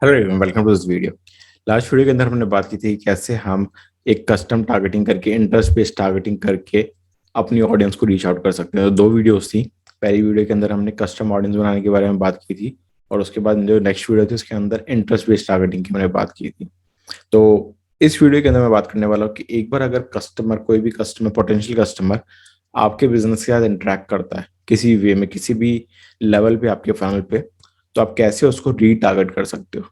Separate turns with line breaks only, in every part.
Hello everyone, welcome to this video. Last video के अंदर हमने बात की थी कैसे हम एक कस्टम टारगेटिंग करके इंटरेस्ट बेस्ड टारगेटिंग करके अपनी ऑडियंस को रीच आउट कर सकते हैं। तो दो वीडियोस थी। पहली वीडियो के अंदर हमने कस्टम ऑडियंस बनाने के बारे में बात की थी और उसके बाद जो नेक्स्ट वीडियो थी उसके अंदर इंटरेस्ट बेस्ड टारगेटिंग की मैंने बात की थी। तो इस वीडियो के अंदर मैं बात करने वाला हूँ कि एक बार अगर कस्टमर, कोई भी कस्टमर, पोटेंशियल कस्टमर आपके बिजनेस के साथ इंटरेक्ट करता है किसी वे में, किसी भी लेवल पे आपके फनल पे, तो आप कैसे उसको रीटारगेट कर सकते हो।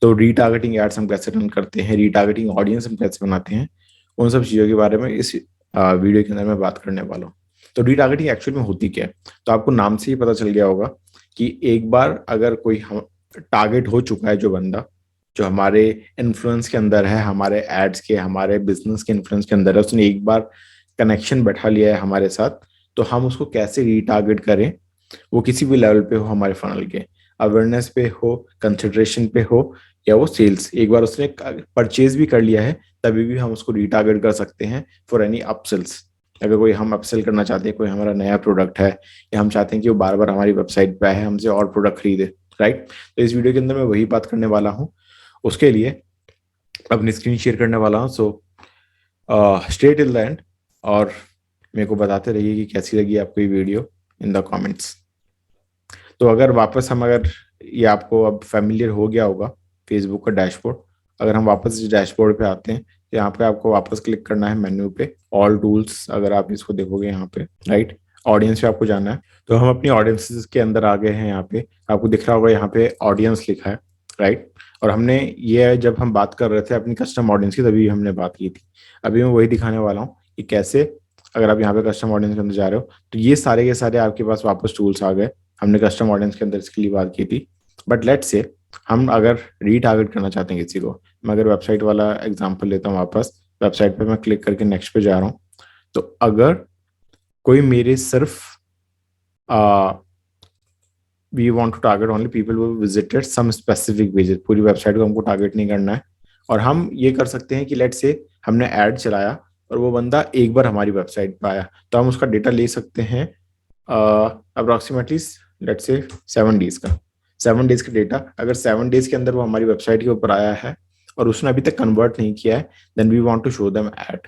तो रीटारगेटिंग एड्स हम कैसे रन करते हैं, रीटारगेटिंग ऑडियंस हम कैसे बनाते हैं, उन सब चीज़ों के बारे में इस वीडियो के अंदर मैं बात करने वाला हूँ। तो रीटारगेटिंग एक्चुअली में होती क्या है, तो आपको नाम से ही पता चल गया होगा कि एक बार अगर कोई हम टारगेट हो चुका है, जो बंदा जो हमारे इन्फ्लुएंस के अंदर है, हमारे एड्स के, हमारे बिजनेस के इन्फ्लुएंस के अंदर है, उसने एक बार कनेक्शन बैठा लिया है हमारे साथ, तो हम उसको कैसे रीटारगेट करें। वो किसी भी लेवल पे हो, हमारे फनल के अवेयरनेस पे हो, कंसिडरेशन पे हो, या वो सेल्स, एक बार उसने परचेज भी कर लिया है तभी भी हम उसको रीटारगेट कर सकते हैं फॉर एनी अपसेल्स। अगर कोई हम अपसेल करना चाहते हैं, कोई हमारा नया प्रोडक्ट है, या हम चाहते हैं कि वो बार बार हमारी वेबसाइट पे आए, हमसे और प्रोडक्ट खरीदे, राइट। तो इस वीडियो के अंदर मैं वही बात करने वाला हूँ। उसके लिए अपनी स्क्रीन शेयर करने वाला हूँ। So straight till the end, और मेरे को बताते रहिए कि कैसी लगी आपको ये वीडियो इन द कमेंट्स। तो अगर वापस हम, अगर ये आपको अब फैमिलियर हो गया होगा फेसबुक का डैशबोर्ड, अगर हम वापस इस डैशबोर्ड पे आते हैं तो यहाँ पे आपको वापस क्लिक करना है मेन्यू पे, ऑल टूल्स, अगर आप इसको देखोगे यहाँ पे, राइट, ऑडियंस पे आपको जाना है। तो हम अपनी ऑडियंसेस के अंदर आ गए हैं। यहाँ पे आपको दिख रहा होगा, यहाँ पे ऑडियंस लिखा है, राइट। और हमने ये, जब हम बात कर रहे थे अपनी कस्टम ऑडियंस की, तभी हमने बात की थी। अभी मैं वही दिखाने वाला हूँ कि कैसे, अगर आप यहाँ पे कस्टम ऑडियंस के अंदर जा रहे हो तो ये सारे के सारे आपके पास वापस टूल्स आ गए। हमने कस्टम ऑडियंस के अंदर इसके लिए बात की थी। बट लेट्स से हम अगर रीटारगेट करना चाहते हैं किसी को, मैं अगर वेबसाइट वाला एग्जांपल लेता हूँ, वापस वेबसाइट पे मैं क्लिक करके नेक्स्ट पे जा रहा हूँ। तो अगर कोई मेरे सिर्फ we want to target only people who visited some specific pages, पूरी वेबसाइट को हमको टारगेट नहीं करना है। और हम ये कर सकते हैं कि लेट्स से हमने ऐड चलाया और वो बंदा एक बार हमारी वेबसाइट पे आया, तो हम उसका डेटा ले सकते हैं अप्रोक्सीमेटली, लेट्स से 7 डेज का। 7 डेज का डेटा, अगर 7 डेज के अंदर वो हमारी वेबसाइट के ऊपर आया है और उसने अभी तक कन्वर्ट नहीं किया है, then we want to show them ad,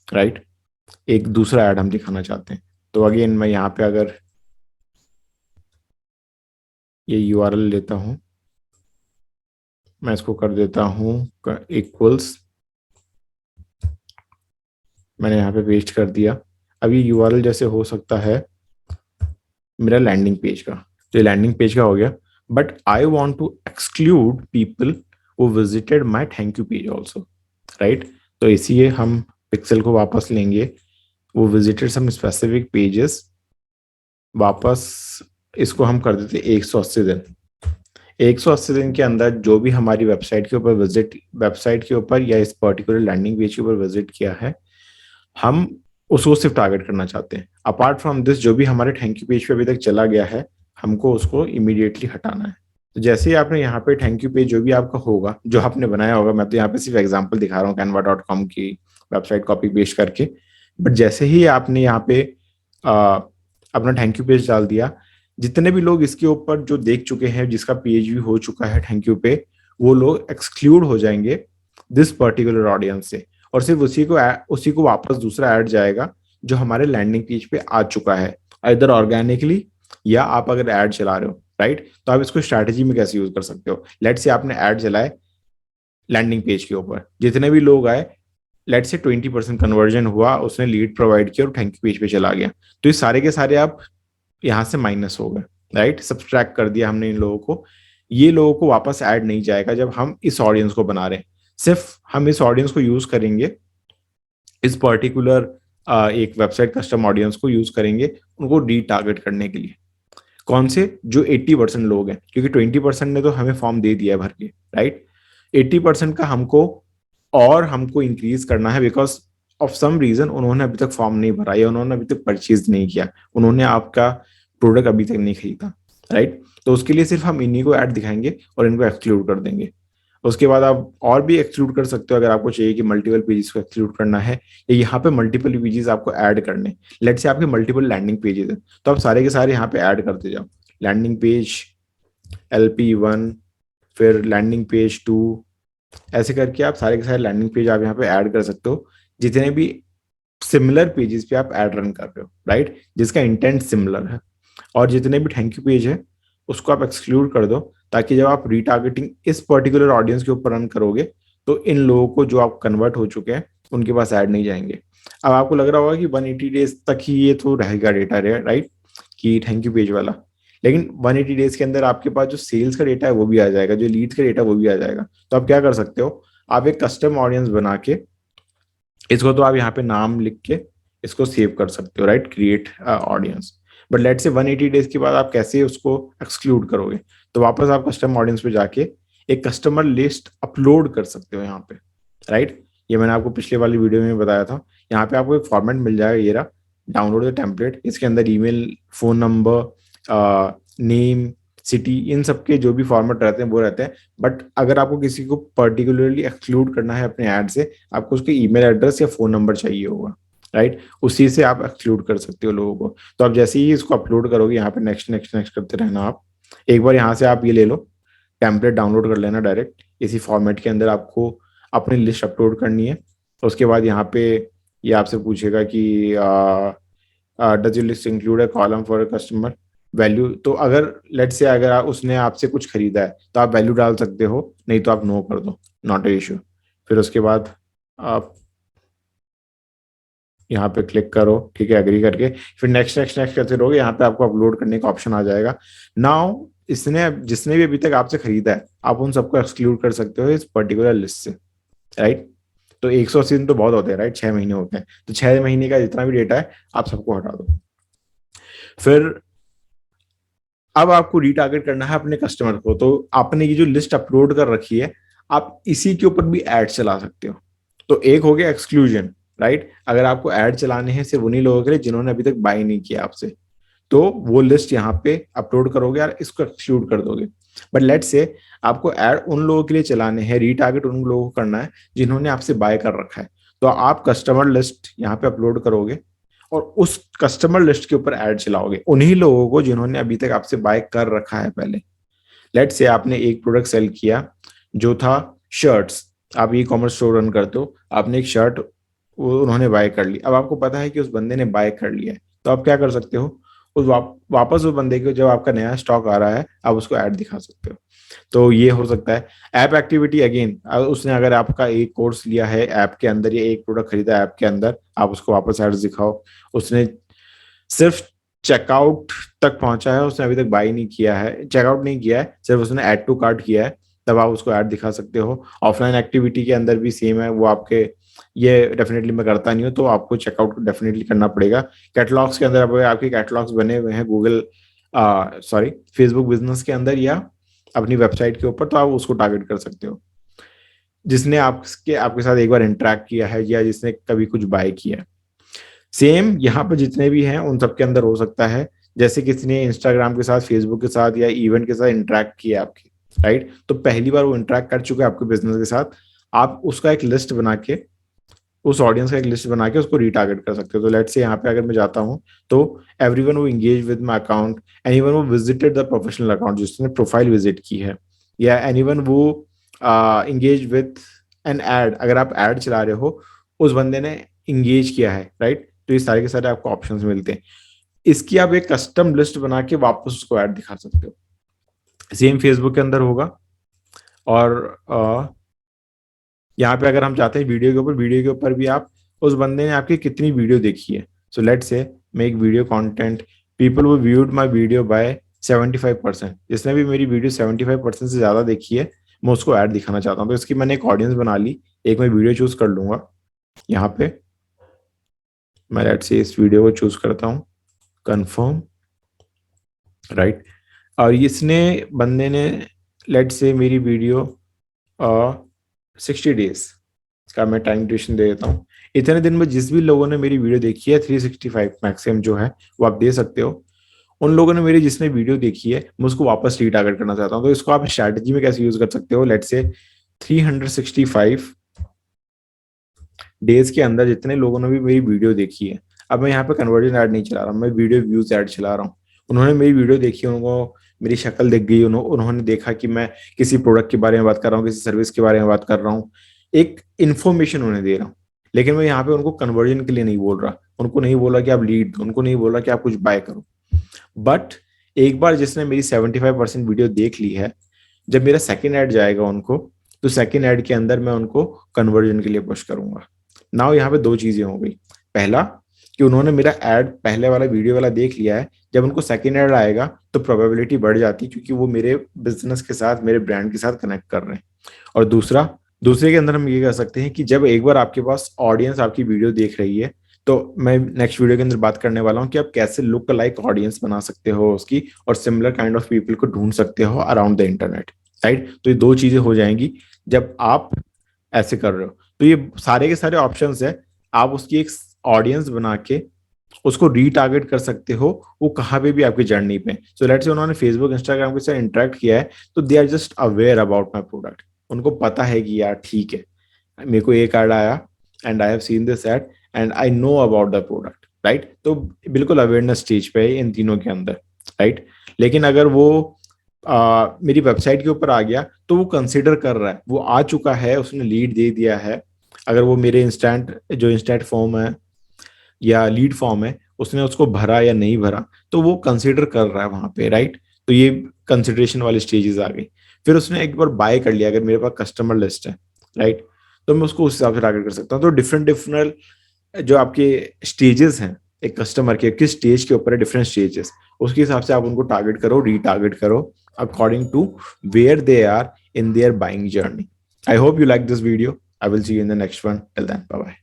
right. एक दूसरा ऐड हम दिखाना चाहते हैं। तो अगेन मैं यहाँ पे अगर ये यूआरएल लेता हूँ, मैं इसको कर देता हूँ इक्वल्स, मैंने यहाँ पे पेस्ट कर दिया। अब ये यूआरएल जैसे हो सकता है मेरा लैंडिंग पेज का, तो ये लैंडिंग पेज का हो गया। But I want to exclude people वो visited my thank you page also, right. तो इसीलिए हम पिक्सल को वापस लेंगे, वो विजिटेड सम स्पेसिफिक पेजेस, वापस इसको हम कर देते 180 दिन। 180 दिन के अंदर जो भी हमारी वेबसाइट के ऊपर विजिट, वेबसाइट के ऊपर या इस पर्टिकुलर लैंडिंग पेज के ऊपर विजिट किया है, हम उसको सिर्फ टारगेट करना चाहते हैं। अपार्ट फ्रॉम दिस, जो भी हमारे थैंक यू पेज पे अभी तक चला गया है, हमको उसको इमीडिएटली हटाना है। तो जैसे ही आपने यहाँ पे थैंक यू पेज जो भी आपका होगा, जो आपने बनाया होगा, मैं तो यहाँ पे सिर्फ एग्जांपल दिखा रहा हूँ canva.com की वेबसाइट कॉपी पेस्ट करके, बट जैसे ही आपने यहाँ पे अपना थैंक यू पेज डाल दिया, जितने भी लोग इसके ऊपर जो देख चुके हैं, जिसका पेज भी हो चुका है थैंक यू पे, वो लोग एक्सक्लूड हो जाएंगे दिस पर्टिकुलर ऑडियंस से, और सिर्फ उसी को वापस दूसरा ऐड जाएगा जो हमारे लैंडिंग पेज पे आ चुका है, इधर ऑर्गेनिकली, या आप अगर ऐड चला रहे हो, राइट। तो आप इसको स्ट्रैटेजी में कैसे यूज कर सकते हो, लेट से आपने ऐड चलाए लैंडिंग पेज के ऊपर, जितने भी लोग आए, लेट से 20% कन्वर्जन हुआ, उसने लीड प्रोवाइड किया और थैंक यू पेज पे चला गया, तो ये सारे के सारे आप यहाँ से माइनस हो गए, राइट, सब्सट्रैक्ट कर दिया हमने इन लोगों को। ये लोगों को वापस ऐड नहीं जाएगा जब हम इस ऑडियंस को बना रहे हैं। सिर्फ हम इस ऑडियंस को यूज करेंगे, इस पर्टिकुलर एक वेबसाइट कस्टम ऑडियंस को यूज करेंगे उनको रीटारगेट करने के लिए। कौन से? जो 80% लोग हैं, क्योंकि 20% ने तो हमें फॉर्म दे दिया है भर के, राइट। 80% का हमको और हमको इंक्रीज करना है, बिकॉज ऑफ सम रीजन उन्होंने अभी तक फॉर्म नहीं भरा या उन्होंने अभी तक परचेज नहीं किया, उन्होंने आपका प्रोडक्ट अभी तक नहीं खरीदा, राइट। तो उसके लिए सिर्फ हम इन्हीं को ऐड दिखाएंगे और इनको एक्सक्लूड कर देंगे। उसके बाद आप और भी एक्सक्लूड कर सकते हो अगर आपको चाहिए कि मल्टीपल पेजेस को एक्सक्लूड करना है, या यहाँ पे मल्टीपल पेजेस आपको ऐड करने, लेट से आपके मल्टीपल लैंडिंग पेजेस हैं, तो आप सारे के सारे यहाँ पे ऐड करते जाओ। लैंडिंग पेज LP1, फिर लैंडिंग पेज 2, ऐसे करके आप सारे के सारे लैंडिंग पेज आप यहाँ पे ऐड कर सकते हो, जितने भी सिमिलर पेजेस पे आप ऐड रन कर रहे हो, राइट, जिसका इंटेंट सिमिलर है। और जितने भी थैंक यू पेज है उसको आप एक्सक्लूड कर दो, ताकि जब आप रीटारगेटिंग इस पर्टिकुलर ऑडियंस के ऊपर रन करोगे तो इन लोगों को जो आप कन्वर्ट हो चुके हैं उनके पास ऐड नहीं जाएंगे। अब आपको लग रहा होगा कि 180 डेज तक ही ये तो रहेगा डेटा, राइट, कि थैंक यू पेज वाला, लेकिन 180 डेज के अंदर आपके पास जो सेल्स का डेटा है वो भी आ जाएगा, जो लीड्स का डेटा वो भी आ जाएगा। तो आप क्या कर सकते हो, आप एक कस्टम ऑडियंस बना के इसको, तो आप यहाँ पे नाम लिख के इसको सेव कर सकते हो, right, create audience. But let से 180 डेज के बाद आप कैसे उसको एक्सक्लूड करोगे, तो वापस आप कस्टम ऑडियंस पे जाके एक कस्टमर लिस्ट अपलोड कर सकते हो यहाँ पे, राइट। ये मैंने आपको पिछले वाली वीडियो में बताया था। यहाँ पे आपको एक फॉर्मेट मिल जाएगा, ये रहा, डाउनलोड द टेम्पलेट। इसके अंदर email, phone number, name, city, इन सब के जो भी फॉर्मेट रहते हैं वो रहते हैं। बट अगर आपको किसी को पर्टिकुलरली एक्सक्लूड करना है अपने ऐड से, आपको उसके ईमेल एड्रेस या फोन नंबर चाहिए होगा, राइट, उसी से आप एक्सक्लूड कर सकते हो लोगों को। तो आप जैसे ही इसको अपलोड करोगे यहाँ पे नेक्स्ट नेक्स्ट नेक्स्ट करते रहना। आप एक बार यहाँ से आप ये ले लो, टेम्पलेट डाउनलोड कर लेना डायरेक्ट इसी फॉर्मेट के अंदर। आपको अपनी लिस्ट अपलोड करनी है। उसके बाद यहाँ पे ये आपसे पूछेगा कि does your list include a column for a customer value. तो अगर लेट से अगर उसने आपसे कुछ खरीदा है तो आप वैल्यू डाल सकते हो, नहीं तो आप नो कर दो, नॉट ए इशू। फिर उसके बाद आप यहाँ पे क्लिक करो, ठीक है, एग्री करके फिर नेक्स्ट नेक्स्ट नेक्स्ट करते रहोगे। यहाँ पे आपको अपलोड करने का ऑप्शन आ जाएगा। नाउ इसने जिसने भी अभी तक आपसे खरीदा है आप उन सबको एक्सक्लूड कर सकते हो इस पर्टिकुलर लिस्ट से, राइट। तो 180 दिन तो बहुत होते हैं, राइट, 6 महीने होते हैं, तो 6 महीने का जितना भी डेटा है आप सबको हटा दो। फिर अब आपको रीटारगेट करना है अपने कस्टमर को। तो आपने ये जो लिस्ट अपलोड कर रखी है आप इसी के ऊपर भी ऐड चला सकते हो। तो एक हो गया एक्सक्लूजन, राइट, अगर आपको ऐड चलाने हैं सिर्फ उन्हीं लोगों के लिए जिन्होंने अभी तक बाय नहीं किया आपसे, तो वो लिस्ट यहाँ पे अपलोड करोगे और इसको एक्सक्लूड कर दोगे। बट लेट्स से आपको ऐड उन लोगों के लिए चलाने हैं, रीटारगेट उन लोगों को करना है जिन्होंने आपसे बाय कर रखा है, तो आप कस्टमर लिस्ट यहाँ पे अपलोड करोगे और उस कस्टमर लिस्ट के ऊपर ऐड चलाओगे उन्हीं लोगों को जिन्होंने अभी तक आपसे बाय कर रखा है पहले। लेट से आपने एक प्रोडक्ट सेल किया जो था शर्ट्स, आप ई कॉमर्स स्टोर रन करते हो, आपने एक शर्ट उन्होंने बाय कर ली, अब आपको पता है कि उस बंदे ने बाय कर लिया है, तो आप क्या कर सकते हो, उस वापस उस बंदे को जब आपका नया स्टॉक आ रहा है आप उसको ऐड दिखा सकते हो। तो ये हो सकता है। ऐप एक्टिविटी अगेन, उसने अगर आपका एक कोर्स लिया है ऐप के अंदर या एक प्रोडक्ट खरीदा ऐप के अंदर, आप उसको वापस एड्स दिखाओ। उसने सिर्फ चेकआउट तक पहुंचा है, उसने अभी तक बाई नहीं किया है, चेकआउट नहीं किया है, सिर्फ उसने ऐड टू कार्ट किया है, तब आप उसको ऐड दिखा सकते हो। ऑफलाइन एक्टिविटी के अंदर भी सेम है, वो आपके, ये डेफिनेटली मैं करता नहीं हूँ तो आपको चेकआउट डेफिनेटली करना पड़ेगा। कैटलॉग्स के अंदर आपके कैटलॉग्स बने हुए हैं गूगल, सॉरी, फेसबुक बिजनेस के अंदर या अपनी वेबसाइट के ऊपर, तो आप उसको टारगेट कर सकते हो जिसने आपके साथ एक बार इंटरेक्ट किया है या जिसने कभी कुछ बाय किया है। सेम यहाँ पे जितने भी हैं उन सबके अंदर हो सकता है, जैसे किसी ने इंस्टाग्राम के साथ, फेसबुक के साथ या इवेंट के साथ इंटरेक्ट किया आपकी, राइट, तो पहली बार वो इंटरेक्ट कर चुके हैं आपके बिजनेस के साथ, आप उसका एक लिस्ट बना के, उस ऑडियंस का एक लिस्ट बना के उसको रीटारगेट कर सकते हो। तो लेट से यहाँ पे अगर मैं जाता हूँ तो एवरीवन वो engage with my account, anyone वो विजिटेड द प्रोफेशनल अकाउंट जिसने प्रोफाइल विजिट की है, या एनीवन वो इंगेज विद एन एड, अगर आप एड चला रहे हो उस बंदे ने इंगेज किया है, राइट। तो ये सारे के सारे आपको ऑप्शंस मिलते हैं। इसकी आप एक कस्टम लिस्ट बना के वापस उसको ऐड दिखा सकते हो। सेम फेसबुक के अंदर होगा। और यहाँ पे अगर हम चाहते हैं वीडियो के ऊपर भी आप, उस बंदे ने आपकी कितनी वीडियो देखी है। So let's say make video content, people वो व्यूड माय वीडियो बाय 75%, जिसने भी मेरी वीडियो 75% से ज्यादा देखी है मैं उसको ऐड दिखाना चाहता हूँ। तो इसकी मैंने एक ऑडियंस बना ली, एक मैं वीडियो चूज कर लूंगा। यहाँ पे मैं लेट्स से इस वीडियो को चूज करता हूँ, कंफर्म, राइट। और इसने बंदे ने लेट्स से मेरी वीडियो 60 डेज, इसका मैं टाइम ड्यूरेशन दे देता हूँ। इतने दिन में जिस भी लोगों ने मेरी वीडियो देखी है, 365 मैक्सिमम जो है वो आप दे सकते हो। उन लोगों ने मेरी जिसने वीडियो देखी है मैं उसको वापस रीटारगेट करना चाहता हूँ, तो इसको आप स्ट्रैटेजी में कैसे यूज कर सकते हो। लेट्स से 365 डेज के अंदर जितने लोगों ने भी मेरी वीडियो देखी है, अब मैं यहाँ पे कन्वर्जन ऐड नहीं चला रहा, मैं वीडियो व्यूज ऐड चला रहा हूँ। उन्होंने मेरी वीडियो देखी, उनको मेरी शक्ल दिख गई, उन्होंने देखा कि मैं किसी प्रोडक्ट के बारे में बात कर रहा हूँ, किसी सर्विस के बारे में बात कर रहा हूँ, एक इन्फॉर्मेशन उन्हें दे रहा हूँ। लेकिन मैं यहाँ पे उनको कन्वर्जन के लिए नहीं बोल रहा, उनको नहीं बोला कि आप लीड दो, उनको नहीं बोला कि आप कुछ बाय करो। बट एक बार जिसने मेरी 75% वीडियो देख ली है, जब मेरा सेकेंड ऐड जाएगा उनको, तो सेकेंड ऐड के अंदर मैं उनको कन्वर्जन के लिए पुश करूंगा। नाउ यहाँ पे दो चीजें हो गई। पहला कि उन्होंने मेरा ऐड पहले वाला वीडियो वाला देख लिया है, जब उनको सेकेंड ऐड आएगा तो प्रोबेबिलिटी बढ़ जाती है, क्योंकि वो मेरे बिजनेस के साथ, मेरे ब्रांड के साथ कनेक्ट कर रहे हैं। और दूसरे के अंदर हम ये कर सकते हैं कि जब एक बार आपके पास ऑडियंस आपकी वीडियो देख रही है, तो मैं नेक्स्ट वीडियो के अंदर बात करने वाला हूँ कि आप कैसे लुक लाइक ऑडियंस बना सकते हो उसकी, और सिमिलर काइंड ऑफ पीपल को ढूंढ सकते हो अराउंड द इंटरनेट, राइट। तो ये दो चीजें हो जाएंगी जब आप ऐसे कर रहे हो। तो ये सारे के सारे ऑप्शंस है, आप उसकी एक ऑडियंस बना के उसको रीटारगेट कर सकते हो, वो कहाँ पे भी आपकी जर्नी पे। सो लेट्स से उन्होंने फेसबुक इंस्टाग्राम के साथ इंटरेक्ट किया है, तो they are just aware about my product. उनको पता है कि यार ठीक है, मेरे को एक ऐड आया and I have seen this add and I know about the product, right. तो बिल्कुल अवेयरनेस स्टेज पे है इन तीनों के अंदर, राइट। लेकिन अगर वो मेरी वेबसाइट के ऊपर आ गया, तो वो कंसिडर कर रहा है, वो आ चुका है, उसने लीड दे दिया है। अगर वो मेरे इंस्टेंट फॉर्म है या लीड फॉर्म है, उसने उसको भरा या नहीं भरा, तो वो कंसिडर कर रहा है वहां पे, राइट। तो ये कंसिडरेशन वाली स्टेजेस आ गई। फिर उसने एक बार बाय कर लिया, अगर मेरे पास कस्टमर लिस्ट है, राइट, तो मैं उसको उस हिसाब से टारगेट कर सकता हूँ। तो डिफरेंट डिफरेंट जो आपके स्टेजेस हैं एक कस्टमर के, किस स्टेज के ऊपर है, डिफरेंट स्टेजेस, उसके हिसाब से आप उनको टारगेट करो, रीटारगेट करो according to where they are in their buying journey. I hope you like this video. I will see you in the next one. Till then, bye bye.